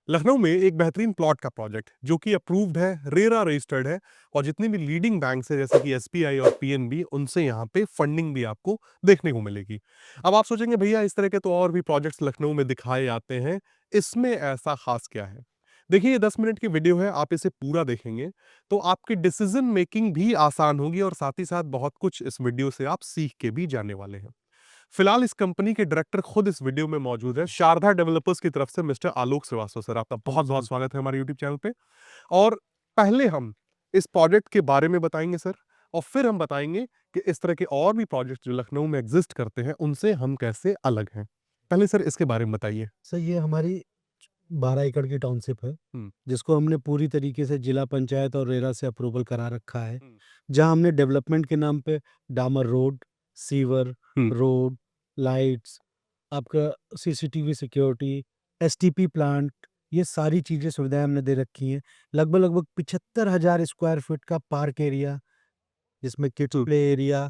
लखनऊ में एक बेहतरीन प्लॉट का प्रोजेक्ट जो कि अप्रूव्ड है, रेरा रजिस्टर्ड है और जितनी भी लीडिंग बैंक्स है जैसे कि एसबीआई और पीएनबी, उनसे यहाँ पे फंडिंग भी आपको देखने को मिलेगी। अब आप सोचेंगे भैया इस तरह के तो और भी प्रोजेक्ट्स लखनऊ में दिखाए जाते हैं, इसमें ऐसा खास क्या है? देखिए ये 10 मिनट की वीडियो है, आप इसे पूरा देखेंगे तो आपकी डिसीजन मेकिंग भी आसान होगी और साथ ही साथ बहुत कुछ इस वीडियो से आप सीख के भी जाने वाले हैं। फिलहाल इस कंपनी के डायरेक्टर खुद इस वीडियो में मौजूद है, शारदा डेवलपर्स की तरफ से मिस्टर आलोक श्रीवास्तव सर, आपका बहुत बहुत स्वागत है हमारे यूट्यूब चैनल पे। और पहले हम इस प्रोजेक्ट के बारे में बताएंगे सर, और फिर हम बताएंगे कि इस तरह के और भी प्रोजेक्ट जो लखनऊ में एग्जिस्ट करते हैं उनसे हम कैसे अलग हैं। पहले सर इसके बारे में बताइए। सर ये हमारी 12 एकड़ की टाउनशिप है, हम्म। जिसको हमने पूरी तरीके से जिला पंचायत और रेरा से अप्रूवल करा रखा है। हम्म। जहाँ हमने डेवलपमेंट के नाम पे डामर रोड, सीवर, हम्म। रोड, लाइट्स, आपका सीसीटीवी सिक्योरिटी, एसटीपी प्लांट, ये सारी चीज़ें सुविधाएँ हमने दे रखी हैं। लगभग-लगभग 75,000 स्क्वायर फीट का पार्क एरिया, जिसमें किड्स हम्म। प्ले एरिया,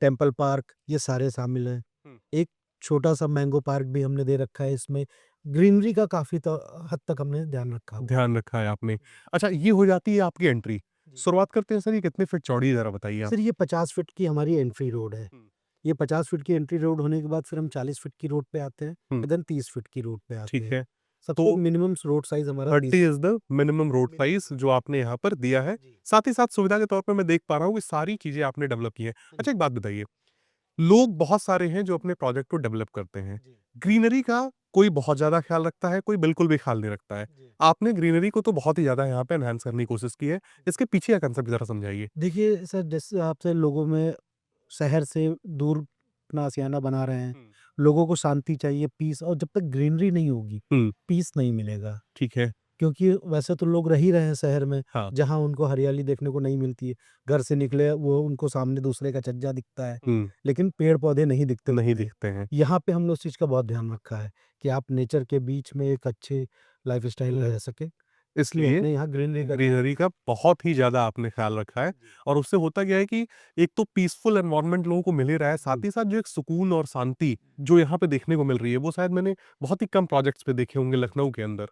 टेम्पल पार्क, ये सारे शामिल हैं। हम्म। एक छोटा-सा मैंगो पार्क भी हमने दे रखा है इसमें। ग्रीनरी का काफ़ी हद तक हमने ध्यान रखा हुआ है। ध्यान रखा है आपने। अच्छा, ये हो जाती है आपकी एंट्री। जी। शुरुआत करते हैं सर, ये कितने फीट चौड़ी है जरा बताइए आप। सर ये 50 फीट की हमारी एंट्री रोड है। हम्म। ये 50 फीट की एंट्री रोड होने के बाद फिर हम 40 फीट की रोड पे आते हैं, हम्म। देन 30 फीट की रोड पे आते ठीक हैं। है। तो सबसे मिनिमम रोड साइज़ हमारा 30 30 is the minimum road size जो आपने यहाँ पर दिया है। जी। साथ ही साथ सुविधा के तौर पे मैं देख पा रहा हूँ कि सारी चीजें आपने डेवलप की हैं। हाँ अच्छा जी। एक बात बताइए, लोग बहुत सारे हैं जो अपने प्रोजेक्ट को डेवलप करते हैं, जी। ग्रीनरी का कोई बहुत ज्यादा ख्याल रखता है, कोई बिल्कुल भी ख्याल नहीं रखता है। जी। आपने ग्रीनरी को तो बहुत ही ज्यादा यहाँ पे एनहांस करने की कोशिश की है, इसके पीछे का कंसेप्ट जरा समझाइए। देखिए सर, जैसे आपसे लोगों में शहर से दूर अपना आशियाना बना रहे हैं, हम्म। लोगों को शांति चाहिए, पीस, और जब तक ग्रीनरी नहीं होगी, हम्म। पीस नहीं मिलेगा। ठीक है। क्योंकि वैसे तो लोग रह ही रहे हैं शहर में, हाँ। जहाँ उनको हरियाली देखने को नहीं मिलती है। घर से निकले वो उनको सामने दूसरे का छज्जा दिखता है, हम्म। लेकिन पेड़-पौधे नहीं दिखते नहीं उतने। दिखते हैं। यहाँ पे हमने उस चीज़ का बहुत ध्यान रखा है कि आप नेचर के बीच में एक अच्छे लाइफ़स्टाइल रह सकें, इसलिए इसलिए हमने यहाँ ग्रीनरी का ध्यान ग्रीनरी का बहुत ही ज़्यादा आपने ख़्याल रखा है जी। और उससे होता क्या है कि एक तो पीसफुल एनवायरनमेंट लोगों को मिल ही रहा है, साथ जी। ही साथ जो एक सुकून और शांति जो यहाँ पे देखने को मिल रही है, वो शायद मैंने बहुत ही कम प्रोजेक्ट्स पे देखे होंगे लखनऊ के अंदर।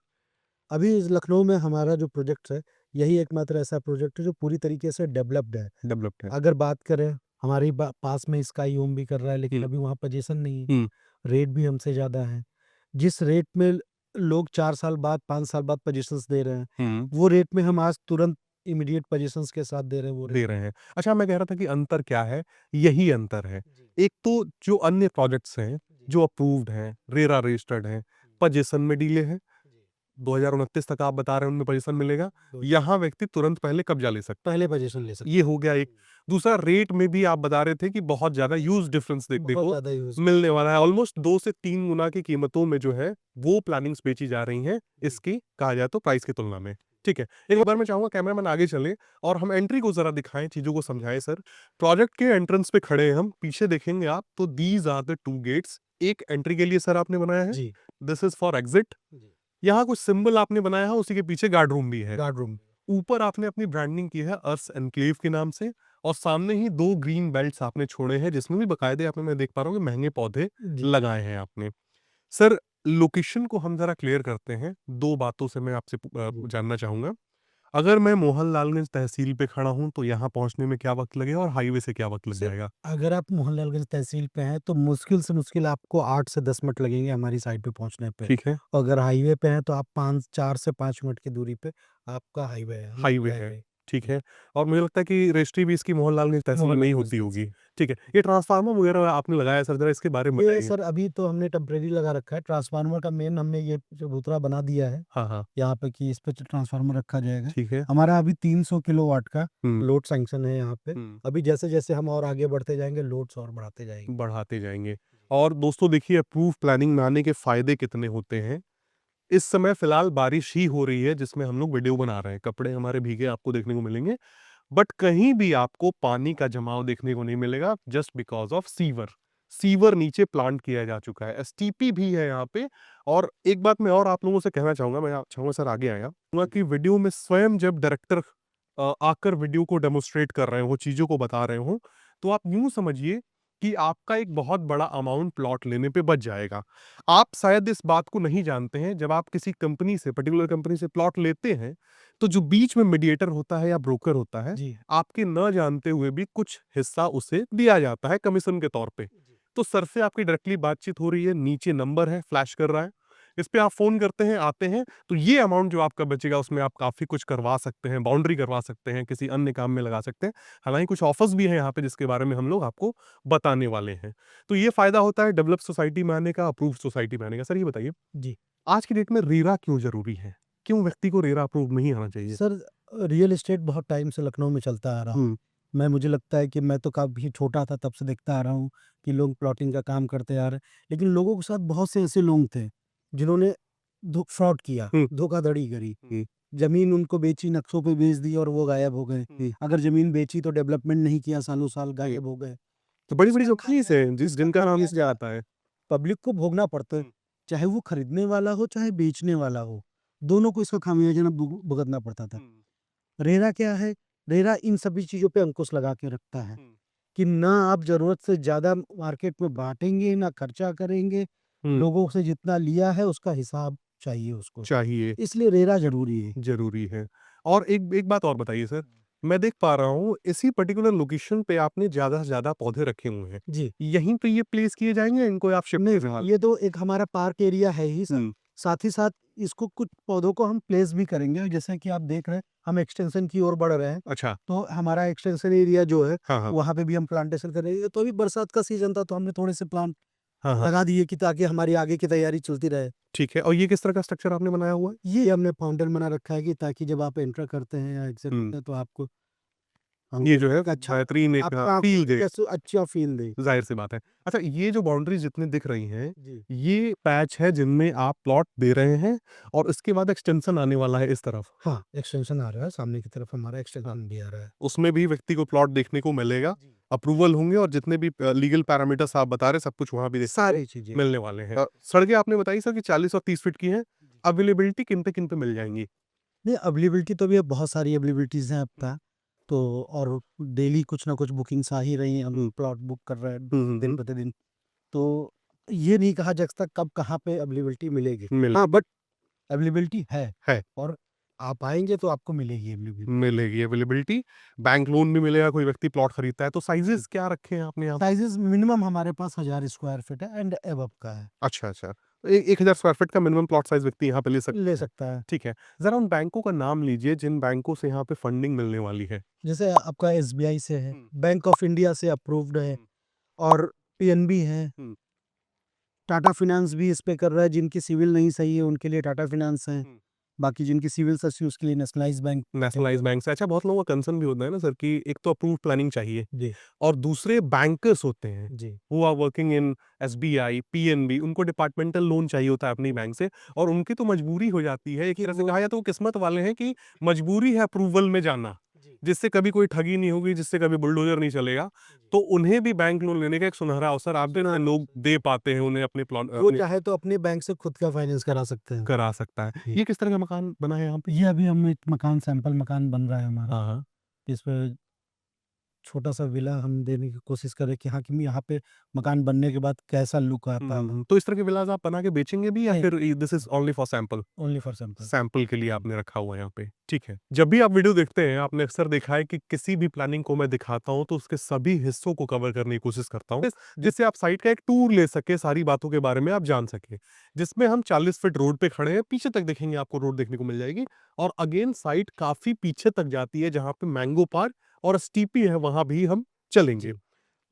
अभी इस लखनऊ में हमारा जो प्रोजेक्ट है, यही एकमात्र ऐसा प्रोजेक्ट है जो पूरी तरीके से डेवलप्ड है। डेवलप्ड है। अगर बात करें, हमारी पास में स्काई होम भी कर रहा है, लेकिन हुँ। अभी वहाँ पोजीशन नहीं है। हुँ। रेट भी हमसे ज़्यादा है। जिस रेट में लोग 4 साल बाद, 5 साल बाद पोजीशंस दे रहे हैं, हुँ। वो रेट में हम आज तुरंत इमीडिएट पोजीशंस के साथ दे रहे हैं वो रेट। दे रहे हैं। अच्छा, मैं कह रहा था कि अंतर क्या है? यही अंतर है। जी। एक तो जो अन्य प्रोजेक्ट्स हैं, जी। जो अप्रूव्ड हैं, रेरा रजिस्टर्ड हैं, पोजीशन में डीले हैं, जी। 2029 तक आप बता रहे हैं उनमें पोजीशन मिलेगा। दो यहाँ व्यक्ति तुरंत पहले कब्जा ले सकता है। पहले पोजीशन ले ये सकते हो गया एक। हैं। दूसरा, रेट में भी आप बता रहे थे कि बहुत ज़्यादा ह्यूज डिफरेंस देखने बहुत को ज़्यादा यूज़। मिलने वाला है। ऑलमोस्ट 2 से 3 गुना की कीमतों में जो है, वो प्लानिंग्स बेची जा रही हैं, जी। इसकी कहा जाए तो प्राइस की तुलना में। ठीक है। एक बार मैं चाहूँगा कैमरामैन आगे चलें और हम एंट्री को ज़रा दिखाएँ, चीज़ों को समझाएँ सर। प्रोजेक्ट के एंट्रेंस पे खड़े हैं हम, पीछे देखेंगे आप तो दीज़ आर द 2 गेट्स। एक एंट्री के लिए सर आपने बनाया है, जी। This is for exit. जी। यहाँ कुछ सिंबल आपने बनाया है, उसी के पीछे गार्ड रूम भी है। Guard room. ऊपर आपने अपनी ब्रांडिंग की है अर्स एनक्लेव के नाम से, और सामने ही 2 ग्रीन बेल्ट्स आपने छोड़े हैं जिसमें भी बाकायदे आपने, मैं देख पा रहा हूँ कि महंगे पौधे जी। लगाए हैं आपने। सर, लोकेशन को हम जरा क्लियर करते हैं। 2 बातों से मैं आपसे जी। जानना चाहूँगा। अगर मैं मोहनलालगंज तहसील पे खड़ा हूँ तो यहाँ पहुँचने में क्या वक़्त लगेगा और हाईवे से क्या वक़्त लग सर, जाएगा? अगर आप मोहनलालगंज तहसील पे हैं, तो मुश्किल से मुश्किल आपको 8 से 10 मिनट लगेंगे हमारी साइट पे पहुँचने पे। ठीक है, और अगर हाईवे पे हैं, तो आप 5 4 से 5 मिनट की दूरी पे आपका हाईवे है, हाईवे नेशनल है। हाईवे। ठीक जी। है। और मुझे लगता है कि रजिस्ट्री भी इसकी मोहनलालगंज तहसील में ही मोहनलालगंज होती होगी। तहसील। ठीक है। ये ट्रांसफार्मर वगैरह आपने लगाया सर, ज़रा इसके बारे में ये बताइए? सर अभी तो हमने टेम्परेरी लगा रखा है, ट्रांसफार्मर का मेन हमने ये चबूतरा बना दिया है, हाँ, हाँ। यहाँ पे कि इस पे ट्रांसफार्मर रखा जाएगा। ठीक है। हमारा अभी 300 किलोवाट का हुँ। लोड सैंक्शन है यहाँ पे। हुँ। अभी जैसे-जैसे हम और आगे बढ़ते जाएँगे, लोड्स और बढ़ाते जाएँगे। बढ़ाते जाएँगे। और दोस्तों देखिए, अप्रूव प्लानिंग में आने के फ़ायदे कितने होते हैं। इस समय फ़िलहाल बारिश ही हो रही है जिसमें हम लोग वीडियो बना रहे हैं। कपड़े हमारे भीगे आपको देखने को मिलेंगे। बट कहीं भी आपको पानी का जमाव देखने को नहीं मिलेगा, just because of sewer. Sewer नीचे प्लांट किया जा चुका है। एसटीपी भी है यहाँ पे। और एक बात मैं और आप लोगों से कहना चाहूँगा, मैं चाहूँगा सर आगे आएँ आप। कहूँगा कि वीडियो में स्वयं जब डायरेक्टर आकर वीडियो को डेमोन्स्ट्रेट कर रहे हों, चीज़ों को बता रहे हों, तो आप यूँ समझिए कि आपका एक बहुत बड़ा अमाउंट प्लॉट लेने पे बच जाएगा। आप शायद इस बात को नहीं जानते हैं, जब आप किसी कंपनी से, पर्टिकुलर कंपनी से प्लॉट लेते हैं, तो जो बीच में मीडिएटर होता है या ब्रोकर होता है, जी। आपके न जानते हुए भी कुछ हिस्सा उसे दिया जाता है कमीशन के तौर पे। तो सर से आपकी डायरेक्टली बातचीत हो रही है, नीचे नंबर है, फ्लैश कर रहा है, इस पे आप फ़ोन करते हैं, आते हैं, तो ये अमाउंट जो आपका बचेगा उसमें आप काफ़ी कुछ करवा सकते हैं, बाउंड्री करवा सकते हैं, किसी अन्य काम में लगा सकते हैं। हालाँकि कुछ ऑफ़र्स भी हैं यहाँ पे जिसके बारे में हम लोग आपको बताने वाले हैं। तो ये फ़ायदा होता है डेवलप्ड सोसाइटी में आने का, अप्रूव्ड सोसाइटी में आने का। सर ये बताइए, जी। आज की डेट में रेरा क्यों ज़रूरी है? क्यों व्यक्ति को रेरा अप्रूव्ड नहीं आना चाहिए? सर रियल एस्टेट बहुत टाइम से लखनऊ में चलता आ रहा हूँ। हुँ, मुझे लगता है कि मैं तो काफ़ी छोटा था तब से देखता आ रहा हूँ कि लोग प्लॉटिंग का काम करते आ रहे हैं। लेकिन लोगों के साथ बहुत से ऐसे लोग थे जिन्होंने फ्रॉड किया, हुँ, धोखाधड़ी करी। हुँ, ज़मीन उनको बेची, नक्शों पे बेच दी और वो गायब हो गए। हुँ। अगर ज़मीन बेची तो डेवलपमेंट नहीं किया, सालों-साल गायब हो गए। तो बड़ी-बड़ी कंपनीज़ हैं जिनका नाम इसलिए आता है। पब्लिक को भोगना पड़ता है, हुँ, चाहे वो खरीदने वाला हो, चाहे बेचने वाला हो। दोनों को इसका खामियाजा भुगतना पड़ता था। हुँ, रेरा क्या है? रेरा इन सभी चीज़ों पे अंकुश लगा के रखता है हुँ, कि ना आप ज़रूरत से ज़्यादा मार्केट में बाँटेंगे, ना खर्चा करेंगे। हुँ। लोगों से जितना लिया है उसका हिसाब चाहिए उसको। चाहिए। इसलिए रेरा ज़रूरी है। ज़रूरी है। और एक एक बात और बताइए सर, मैं देख पा रहा हूँ इसी पर्टिकुलर लोकेशन पे आपने ज़्यादा से ज़्यादा पौधे रखे हुए हैं। जी। यहीं पे ये प्लेस किए जाएँगे या इनको आप शिफ्ट नहीं, फिलहाल? ये तो एक हमारा पार्क एरिया है ही सर। हुँ, साथ ही साथ इसको कुछ पौधों को हम प्लेस भी करेंगे। जैसे कि आप देख रहे हैं, हम एक्सटेंशन की ओर बढ़ रहे हैं। अच्छा। तो हमारा एक्सटेंशन एरिया जो है, हाँ, हाँ। वहाँ पे भी हम प्लांटेशन करेंगे। तो अभी बरसात का सीज़न था, तो हमने थोड़े से प्लांट हाँ, हाँ। लगा दिए कि ताकि हमारी आगे की तैयारी चलती रहे। ठीक है, और ये किस तरह का स्ट्रक्चर आपने बनाया हुआ है? ये हमने फाउंटेन बना रखा है कि ताकि जब आप एंटर करते हैं या एग्ज़िट हुँ, करते हैं, तो आपको ये हमको जो है एक अच्छा बेहतरीन एक आपको आँखों फ़ील को दे, कैसे अच्छा फ़ील दे। ज़ाहिर-सी बात है। अच्छा, ये जो बाउंड्रीज़ जितनी दिख रही हैं, जी। ये पैच है जिनमें आप प्लॉट दे रहे हैं और इसके बाद एक्सटेंशन आने वाला है इस तरफ। हाँ, एक्सटेंशन आ रहा है, सामने की तरफ हमारा हाँ। एक्सटेंशन भी आ रहा है। उसमें भी व्यक्ति को प्लॉट देखने को मिलेगा, जी। अप्रूवल होंगे और जितने भी लीगल पैरामीटर्स आप बता रहे हैं, सब कुछ वहाँ भी देखने को सारी चीज़ें। मिलने वाले हैं। सड़कें आपने बताई सर कि 40 और 30 फीट की हैं, जी। अवेलेबिलिटी किन पे मिल जाएँगी? नहीं, अवेलेबिलिटी तो अभी बहुत सारी अवेलेबिलिटीज़ हैं अब हुँ, का। तो और डेली कुछ ना कुछ बुकिंग्स आ ही रही हैं, हम हुँ, प्लॉट बुक कर रहे हैं हुँ, हुँ, दिन हुँ, प्रतिदिन। तो ये नहीं कहा जा सकता कब कहाँ पे अवेलेबिलिटी मिलेगी। मिल हाँ, बट अवेलेबिलिटी है है, और आप आएँगे तो आपको मिलेगी अवेलेबिलिटी। मिलेगी अवेलेबिलिटी, बैंक लोन भी मिलेगा, कोई व्यक्ति प्लॉट खरीदता है, तो जी। साइज़ेज़ क्या रखे हैं आपने यहाँ पे? साइज़ेज़ मिनिमम हमारे पास 1000 स्क्वायर फीट है एंड अबव का है। अच्छा, अच्छा। तो 1000 स्क्वायर फीट का मिनिमम प्लॉट साइज़ व्यक्ति यहाँ पे ले ले सकता है। सकता है। ठीक है, ज़रा उन बैंकों का नाम लीजिए जिन बैंकों से यहाँ पे फंडिंग मिलने वाली है। जैसे आपका एसबीआई से है, हुँ, बैंक ऑफ इंडिया से अप्रूव्ड है हुँ, और पीएनबी है। हुँ, टाटा फाइनेंस भी इस पे कर रहा है, जिनकी सिविल नहीं सही है उनके लिए टाटा फाइनेंस है। हुँ। बाकी जिनकी सिविल अच्छी है उसके लिए नेशनलाइज़ बैंक बैठे हुए नेशनलाइज़ हैं। बैंक से अच्छा, बहुत लोगों का कंसर्न भी होता है ना सर कि एक तो अप्रूव्ड प्लानिंग चाहिए जी, और दूसरे बैंकर्स होते हैं, जी। Who are working in SBI, PNB, उनको डिपार्टमेंटल लोन चाहिए होता है अपनी बैंक से और उनकी तो मजबूरी हो जाती है, एक कि तरह से वो कहा जाए तो वो किस्मत वाले हैं कि मजबूरी है अप्रूवल में जाना, जी, जिससे कभी कोई ठगी नहीं होगी, जिससे कभी बुलडोज़र नहीं चलेगा, जी। तो उन्हें भी बैंक लोन लेने का एक सुनहरा अवसर आप देना, सुनहरा लोग अवसर। दे पाते हैं उन्हें अपने प्लॉट वो अपने चाहे तो अपने बैंक से खुद का फाइनेंस करा सकते हैं। करा सकता है। जी। ये किस तरह का मकान बना है यहाँ पे? ये अभी हम एक मकान सैंपल मकान बन रहा है हमारा। हाँ, हाँ। इस पे छोटा-सा विला हम देने की कोशिश कर रहे हैं कि हाँ, कि यहाँ पे मकान बनने के बाद कैसा लुक आता है। तो इस तरह के विलाज़ आप बना के बेचेंगे भी या नहीं, फिर this is only for sample? Only for sample. Sample के लिए आपने रखा हुआ है यहाँ पे, ठीक है। जब भी आप वीडियो देखते हैं, आपने अक्सर देखा है कि किसी भी प्लानिंग को मैं दिखाता हूँ, तो उसके सभी हिस्सों को कवर करने की कोशिश करता हूँ, जिससे आप साइट का एक टूर ले सकें, सारी बातों के बारे में आप जान सकें। जिसमें हम 40 फीट रोड पे खड़े हैं, पीछे तक देखेंगे आपको रोड देखने को मिल जाएगी और अगेन साइट काफ़ी पीछे तक जाती है, जहाँ पे मैंगो पार्क और एसटीपी है, वहाँ भी हम चलेंगे। जी।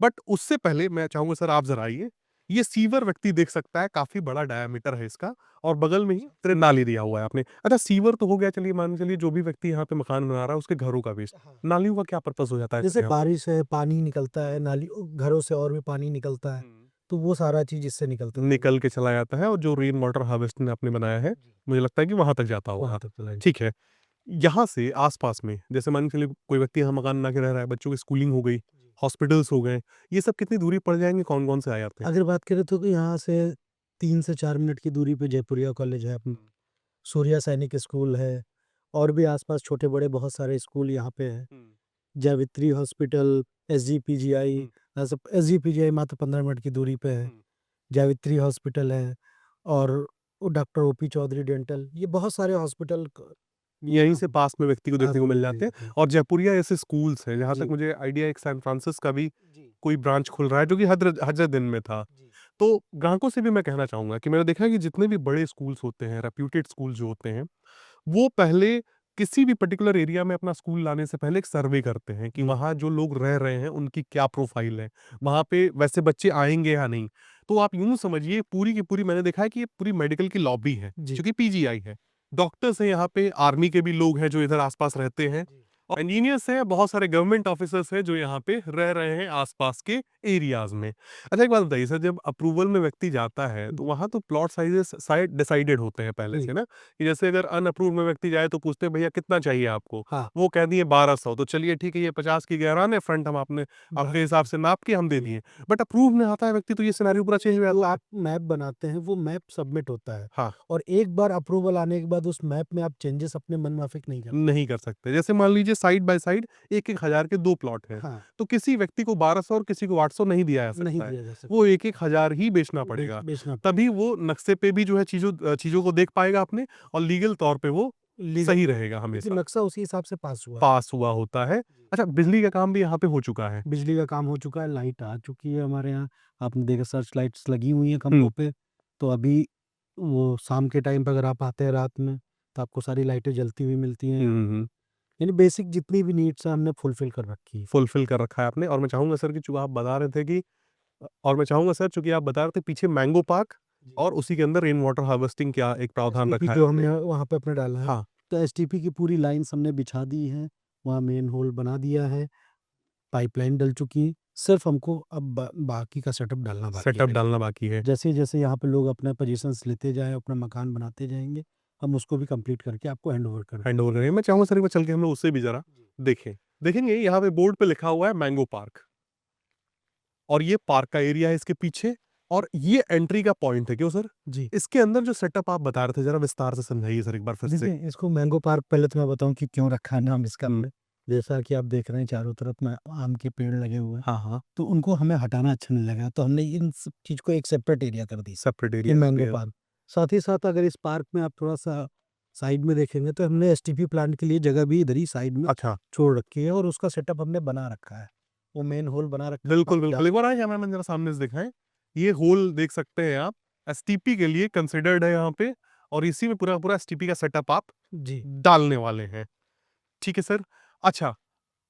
बट उससे पहले मैं चाहूँगा सर आप ज़रा आइए। ये सीवर व्यक्ति देख सकता है, काफ़ी बड़ा डायामीटर है इसका और बगल में ही नाली दिया हुआ है आपने। अच्छा, सीवर तो हो गया, चलिए मान के चलिए जो भी व्यक्ति यहाँ पे मकान बना रहा है उसके घरों का वेस्ट। हाँ। नालियों का क्या पर्पज़ हो जाता है जैसे सर यहाँ पे? बारिश है, पानी निकलता है, नाली घरों से और भी पानी निकलता है, हुँ। तो वो सारा चीज़ इससे निकलता है। निकल के चला जाता है और जो रेन वाटर हार्वेस्टिंग आपने बनाया है, जी। मुझे लगता है कि वहाँ तक जाता वहाँ होगा। तक चला ठीक है। यहाँ से आस-पास में जैसे मान के चलिए कोई व्यक्ति यहाँ मकान बना के रह रहा है, बच्चों की स्कूलिंग हो गई, जी। हॉस्पिटल्स हो गए, ये सब कितनी दूरी पड़ जाएँगे, कौन-कौन से आ जाते हैं? अगर बात करें तो यहाँ से 3 से 4 मिनट की दूरी पे जयपुरिया कॉलेज है, हुँ, सूर्या सैनिक स्कूल है और भी आस-पास छोटे-बड़े बहुत सारे स्कूल यहाँ पे हैं। हुँ, जावित्री हॉस्पिटल, एसजीपीजीआई, हुँ। ऐसे एसजीपीजीआई मात्र 15 मिनट की दूरी पे है, हम्म, जावित्री हॉस्पिटल है, और डॉक्टर ओपी चौधरी डेंटल, ये बहुत सारे हॉस्पिटल यहीं से पास में व्यक्ति को पास देखने को में मिल मिल जाते हैं। जाते हैं। और जयपुरिया ऐसे स्कूल्स हैं, जहाँ तक जी मुझे आइडिया, एक सैन फ्रांसिस का भी जी कोई ब्रांच खुल रहा है जो कि हजरतगंज में था। जी तो ग्राहकों से भी मैं कहना चाहूंगा कि मैंने देखा है कि जितने भी बड़े स्कूल्स होते हैं, रेप्यूटेड स्कूल जो होते हैं, वो पहले किसी भी पर्टिकुलर एरिया में अपना स्कूल लाने से पहले एक सर्वे करते हैं कि जी वहाँ जो लोग रह रहे हैं उनकी क्या प्रोफाइल है, वहाँ पे वैसे बच्चे आएंगे या नहीं। तो आप यूं समझिए, पूरी की पूरी मैंने देखा है कि ये पूरी मेडिकल की लॉबी है, जी जो कि पीजीआई है। डॉक्टर्स हैं यहाँ पे, आर्मी के भी लोग हैं जो इधर आसपास रहते हैं, जी और इंजीनियर्स हैं, बहुत सारे गवर्नमेंट ऑफिसर्स हैं जो यहाँ पे रह रहे हैं आसपास के एरियाज में। अच्छा, एक बात बताइए सर, जब अप्रूवल में व्यक्ति जाता है तो वहाँ तो प्लॉट साइजेस साइड डिसाइडेड होते हैं पहले जी से ना, कि जैसे अगर अनअप्रूव में व्यक्ति जाए तो पूछते हैं भैया कितना चाहिए आपको, हाँ वो कह दिए 1200, तो चलिए ठीक है, ये 50 की गहरान है, फ्रंट हम आपने आपके हिसाब से नाप के हम दे जी दिए। बट अप्रूव में आता है व्यक्ति तो ये सिनेरियो पूरा चेंज हो जो जाता है। आप मैप बनाते हैं वो मैप सबमिट होता है, हाँ, और एक बार अप्रूवल आने के बाद उस मैप में आप चेंजेस अपने मन माफिक नहीं कर नहीं कर सकते। जैसे मान लीजिए साइड बाय साइड एक एक हजार के दो प्लॉट हैं, हाँ तो किसी व्यक्ति को 1200 और किसी को 800 नहीं दिया जा नहीं सकता है, दिया जा सकता, वो एक एक हजार ही बेचना पड़ेगा। बेचना तभी वो नक्शे पे भी जो है चीजों को देख पाएगा अपने, और लीगल तौर पे वो लीगल, सही रहेगा क्योंकि हमेशा, नक्शा उसी हिसाब से पास हुआ। पास हुआ होता है। जी। अच्छा, बिजली का काम भी यहाँ पे हो चुका है। बिजली का काम हो चुका है, लाइट आ चुकी है हमारे यहाँ, आपने देखा सर्च लाइट्स लगी हुई हैं खंभों हम्म, पे। तो अभी वो शाम के टाइम पे अगर आप आते हैं रात में, तो आपको सारी लाइटें जलती हुई मिलती हैं। यानी बेसिक जितनी भी नीड्स हैं हमने फुलफिल कर रखी है। फुलफिल कर रखा है आपने। और मैं चाहूंगा सर कि जो आप बता रहे थे कि और मैं चाहूंगा सर, चूंकि आप बता रहे थे पीछे मैंगो पार्क, जी। और उसी के अंदर रेन वाटर हार्वेस्टिंग क्या एक प्रावधान एसटीपी रखा है जो आपने। हमने वहाँ पे अपने डाला है, हाँ, तो एसटीपी की पूरी लाइन्स हमने बिछा दी है, वहाँ मेन होल बना दिया है, पाइपलाइन डल चुकी है, सिर्फ हमको अब बाकी का सेटअप डालना बाकी सेटअप है। डालना बाकी है। जैसे जैसे यहाँ पे लोग अपने पोजीशंस लेते जाएं, अपना मकान बनाते जाएंगे, हम उसको भी कंप्लीट करके आपको हैंड ओवर कर हैंड ओवर देंगे। करेंगे। मैं चाहूंगा सर एक बार चल के हम लोग उससे भी जरा जी देखें। देखेंगे यहाँ पे बोर्ड पे लिखा हुआ है मैंगो पार्क, और ये पार्क का एरिया है इसके पीछे, और ये एंट्री का पॉइंट है, क्यों सर? जी इसके अंदर जो सेटअप आप बता रहे थे, जरा विस्तार से समझाइए सर एक बार फिर से। देखिए, इसको मैंगो पार्क पहले तो मैं बताऊं कि क्यों रखा है नाम इसका हम्म, हमने। जैसा कि आप देख रहे हैं चारों तरफ में आम के पेड़ लगे हुए हैं, हाँ हाँ, तो उनको हमें हटाना अच्छा नहीं लगा, तो हमने इन सब चीज़ को एक सेपरेट एरिया कर दी सेपरेट कि एरिया कर मैंगो दिया। पार्क। साथ ही साथ अगर इस पार्क में आप थोड़ा-सा साइड में देखेंगे, तो हमने एसटीपी प्लांट के लिए जगह भी इधर ही साइड में अच्छा, छोड़ रखी है, और उसका सेटअप हमने बना रखा है। वो मेन होल बना रखा है, बिल्कुल पानी डाल। बिल्कुल, एक बार आए कैमरामैन जरा सामने से दिखाएं। ये होल देख सकते हैं आप, एसटीपी के लिए कंसिडर्ड है यहाँ पे, और इसी में पूरा पूरा एसटीपी का सेटअप आप जी, डालने वाले हैं। ठीक है सर। अच्छा,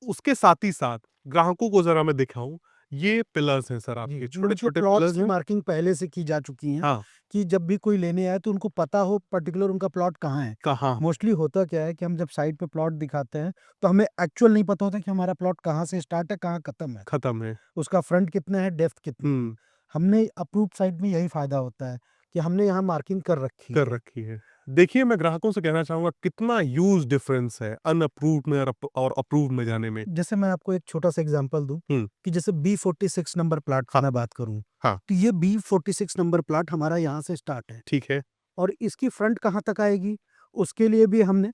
उसके साथ ही साथ ग्राहकों को जरा मैं दिखाऊं, ये पिलर्स हैं सर, जी। आपके छोटे उनके छोटे प्लॉट्स पिलर्स की हैं। मार्किंग पहले से की जा चुकी है, हाँ, कि जब भी कोई लेने आए तो उनको पता हो पर्टिकुलर उनका प्लॉट कहाँ है। कहाँ मोस्टली होता क्या है कि हम जब साइट पे प्लॉट दिखाते हैं, तो हमें एक्चुअल नहीं पता होता कि हमारा प्लॉट कहाँ से स्टार्ट है, कहाँ खत्म है। खत्म है। उसका फ्रंट कितना है, डेप्थ कितनी है। हम्म, हमने अप्रूव्ड साइट में यही फ़ायदा होता है कि हमने यहाँ मार्किंग कर रखी कर है। रखी है। देखिए, मैं ग्राहकों से कहना चाहूंगा कितना ह्यूज डिफरेंस है अनअप्रूव्ड में और अप्रूव्ड में जाने में। जैसे मैं आपको एक छोटा-सा एग्ज़ाम्पल दूँ, हम्म, कि जैसे बी46 नंबर प्लॉट की हाँ मैं बात करूँ, हाँ, तो ये बी46 नंबर प्लॉट हमारा यहाँ से स्टार्ट है, ठीक है, और इसकी फ्रंट कहाँ तक आएगी, उसके लिए भी हमने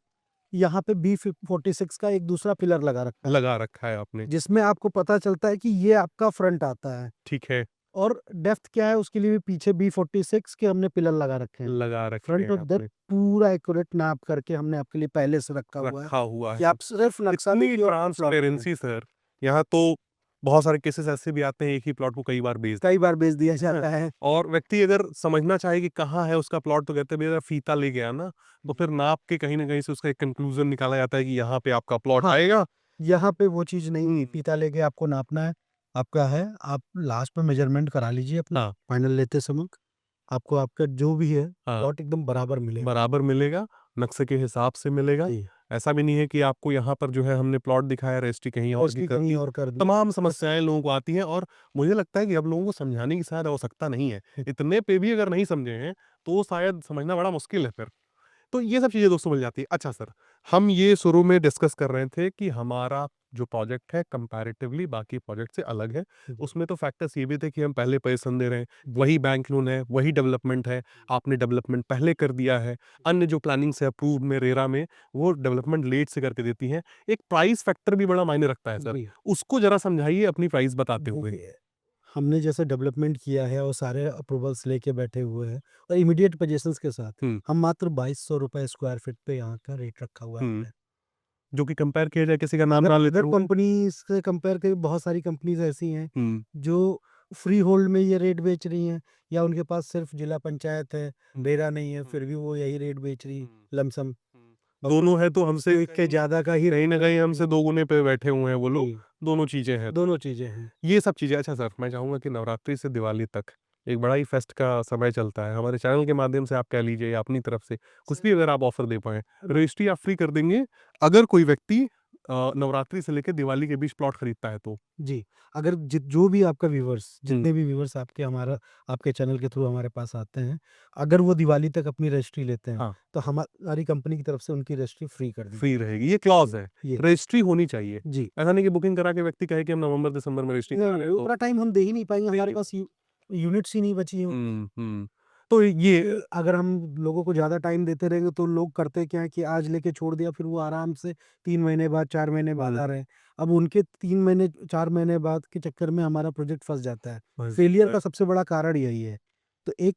यहाँ पे बी46 का एक दूसरा पिलर लगा रखा है, लगा रखा है आपने। जिसमें आपको पता चलता है कि ये आपका फ्रंट आता है, ठीक है, और डेप्थ क्या है उसके लिए भी पीछे बी46 के हमने पिलर लगा रखे हैं। लगा रखे फ्रंट हैं और डेप्थ आपने, पूरा एक्यूरेट नाप करके हमने आपके लिए पहले से रखा हुआ है, रखा हुआ कि है। आप सिर्फ नक्शा इतनी देखिए और अपना प्लॉट करें। ट्रांसपेरेंसी सर, यहाँ तो बहुत सारे केसेस ऐसे भी आते हैं, एक ही प्लॉट को कई बार बेच कई बार बेच दिया देते हैं। जाता है। और व्यक्ति अगर समझना चाहे कि कहाँ है उसका प्लॉट, तो कहते हैं भैया फीता ले गया ना, तो फिर नाप के कहीं ना कहीं से उसका एक कंक्लूजन निकाला जाता है कि यहाँ पे आपका प्लॉट हाँ, आएगा। यहाँ पे वो चीज़ नहीं हम्म, है, फीता लेके आपको नापना है, आपका है, आप लास्ट में मेजरमेंट करा लीजिए अपना, हाँ फाइनल लेते समय, आपको आपका जो भी है, हाँ, प्लॉट एकदम बराबर मिलेगा। बराबर मिलेगा, नक्शे के हिसाब से मिलेगा। जी, ऐसा भी नहीं है कि आपको यहाँ पर जो है हमने प्लॉट दिखाया, रजिस्ट्री कहीं और की रजिस्ट्री कर कहीं दी। और कर दी। तमाम समस्याएं लोगों को आती हैं, और मुझे लगता है कि अब लोगों को समझाने की शायद आवश्यकता नहीं है। इतने पे भी अगर नहीं समझे हैं, तो शायद समझना बड़ा मुश्किल है फिर। तो ये सब चीज़ें दोस्तों मिल जाती है। अच्छा सर, हम ये शुरू में डिस्कस कर रहे थे कि हमारा जो प्रोजेक्ट है कंपैरेटिवली बाकी प्रोजेक्ट से अलग है। जी, उसमें तो फैक्टर्स ये भी थे कि हम पहले पोजीशन दे रहे हैं, जी, वही बैंक लोन है, वही डेवलपमेंट है, जी, आपने डेवलपमेंट पहले कर दिया है। अन्य जो प्लानिंग से अप्रूव में रेरा में, वो डेवलपमेंट लेट से करके देती हैं। एक प्राइस फैक्टर भी बड़ा मायने रखता है सर, जी। उसको ज़रा समझाइए अपनी प्राइस बताते हुए। देखिए, हमने जैसे डेवलपमेंट किया है और सारे अप्रूवल्स लेके बैठे हुए हैं और इमीडिएट पोजीशंस के साथ हुँ, हम मात्र 2200 रुपए स्क्वायर फीट पे यहाँ का रेट रखा हुआ है हुँ। हमने। जो कि कंपेयर किया जाए किसी का नाम ना लेते अदर हुए। कंपनी से कंपेयर करके बहुत सारी कंपनीज ऐसी हैं हुँ, जो फ्री होल्ड में ये रेट बेच रही हैं, या उनके पास सिर्फ जिला पंचायत है, रेरा नहीं है, फिर भी वो यही रेट बेच रही हुँ, लमसम। हुँ। दोनों है तो हमसे के ज़्यादा का ही कहीं न कहीं हमसे दोगुने पे बैठे हुए हैं वो लोग, जी, दोनों चीज़ें हैं। दोनों चीज़ें हैं। ये सब चीज़ें अच्छा सर, मैं चाहूँगा कि नवरात्रि से दिवाली तक एक बड़ा ही फेस्ट का समय चलता है। हमारे चैनल के माध्यम से आप कह लीजिए या अपनी तरफ से कुछ भी अगर आप ऑफ़र दे पाएँ, रजिस्ट्री आप फ्री कर देंगे अगर कोई व्यक्ति नवरात्रि से लेके दिवाली के बीच प्लॉट खरीदता है तो। जी, अगर जो भी आपका व्यूअर्स, हुँ, जितने भी व्यूअर्स आपके चैनल के थ्रू हमारे पास आते हैं, अगर वो दिवाली तक अपनी रजिस्ट्री लेते हैं, हाँ, तो हमारी कंपनी की तरफ से उनकी रजिस्ट्री फ्री कर दी फ्री रहेगी। ये क्लॉज़ है, ये रजिस्ट्री होनी चाहिए। जी। ऐसा नहीं कि बुकिंग करा के व्यक्ति कहे कि हम नवंबर-दिसंबर में रजिस्ट्री करा रहे हैं तो पूरा टाइम हम दे ही नहीं पाएँगे, हमारे देखिए पास यूनिट्स ही नहीं बची हैं। हुँ, हुँ। तो ये अगर हम लोगों को ज़्यादा टाइम देते रहेंगे तो लोग करते क्या है कि आज लेके छोड़ दिया, फिर वो आराम से 3 महीने बाद, 4 महीने बाद हुँ, आ रहे हैं। अब उनके 3 महीने, 4 महीने बाद के चक्कर में हमारा प्रोजेक्ट फँस जाता है। बस फेलियर का सबसे बड़ा कारण यही है। तो एक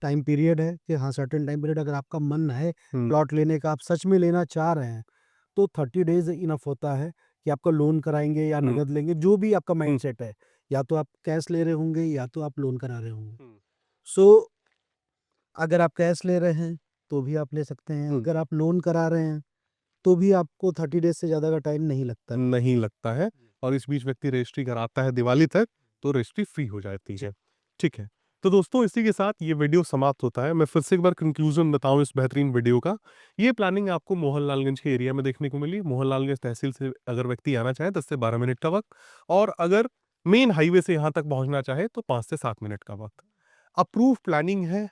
टाइम पीरियड है कि हाँ, सर्टेन टाइम पीरियड, अगर आपका मन है हुँ, प्लॉट लेने का, आप सच में लेना चाह रहे हैं, तो 30 डेज़ इनफ होता है कि आपका लोन कराएँगे या हुँ, नकद लेंगे, जो भी आपका हुँ, माइंडसेट है। या तो आप कैश ले रहे होंगे या तो आप लोन करा रहे होंगे। हुँ, सो अगर आप कैश ले रहे हैं, तो भी आप ले सकते हैं। हुँ। अगर आप लोन करा रहे हैं, तो भी आपको 30 डेज़ से ज़्यादा का टाइम नहीं लगता। नहीं लगता है और इस बीच व्यक्ति रजिस्ट्री कराता है दिवाली तक, तो रजिस्ट्री फ्री हो जाती जी। है। ठीक है। तो दोस्तों इसी के साथ ये वीडियो समाप्त होता है। मैं फिर से एक बार कंक्लूज़न बताऊँ इस बेहतरीन वीडियो का। ये प्लानिंग आपको मोहनलालगंज के एरिया में देखने को मिली। मोहनलालगंज तहसील से अगर व्यक्ति आना चाहे 10 से 12 मिनट का वक़्त और अगर मेन हाईवे से यहाँ तक पहुँचना चाहे तो 5 से 7 मिनट का वक़्त। अप्रूव्ड प्लानिंग है,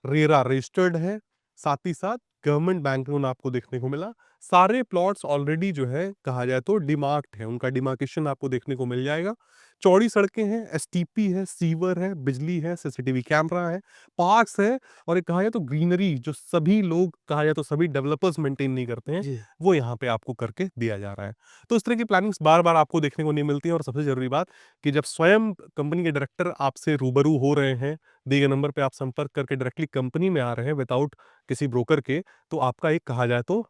रेरा रजिस्टर्ड है, साथ ही साथ गवर्नमेंट बैंक लोन आपको देखने को मिला। सारे प्लॉट्स ऑलरेडी जो है कहा जाए तो डिमार्क्ड है, उनका डिमार्केशन आपको देखने को मिल जाएगा। चौड़ी सड़कें हैं, एसटीपी है, सीवर है, बिजली है, सीसीटीवी कैमरा है, पार्क्स है और एक कहा जाए तो ग्रीनरी जो सभी लोग कहा जाए तो सभी डेवलपर्स मेंटेन नहीं करते हैं, जी। वो यहाँ पे आपको करके दिया जा रहा है। तो इस तरह की प्लानिंग्स बार-बार आपको देखने को नहीं मिलती है और सबसे ज़रूरी बात कि जब स्वयं कंपनी के डायरेक्टर आपसे रूबरू हो रहे हैं, दिए गए नंबर पे आप संपर्क करके डायरेक्टली कंपनी में आ रहे हैं विदाउट किसी ब्रोकर के, तो आपका एक कहा जाए तो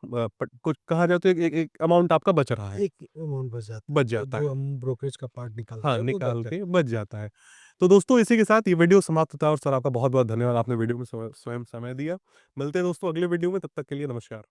कुछ कहा जाए तो एक एक एक अमाउंट आपका बच रहा है, एक अमाउंट बच जाता बच है, जाता है। जो हम ब्रोकरेज का पार्ट निकालते हाँ, हैं, वो बच निकाल जाता के बच जाता है। तो दोस्तों इसी के साथ ये वीडियो समाप्त होता है और सर आपका बहुत-बहुत धन्यवाद आपने वीडियो में स्वयं समय दिया। मिलते हैं दोस्तों अगले वीडियो में, तब तक के लिए नमस्कार।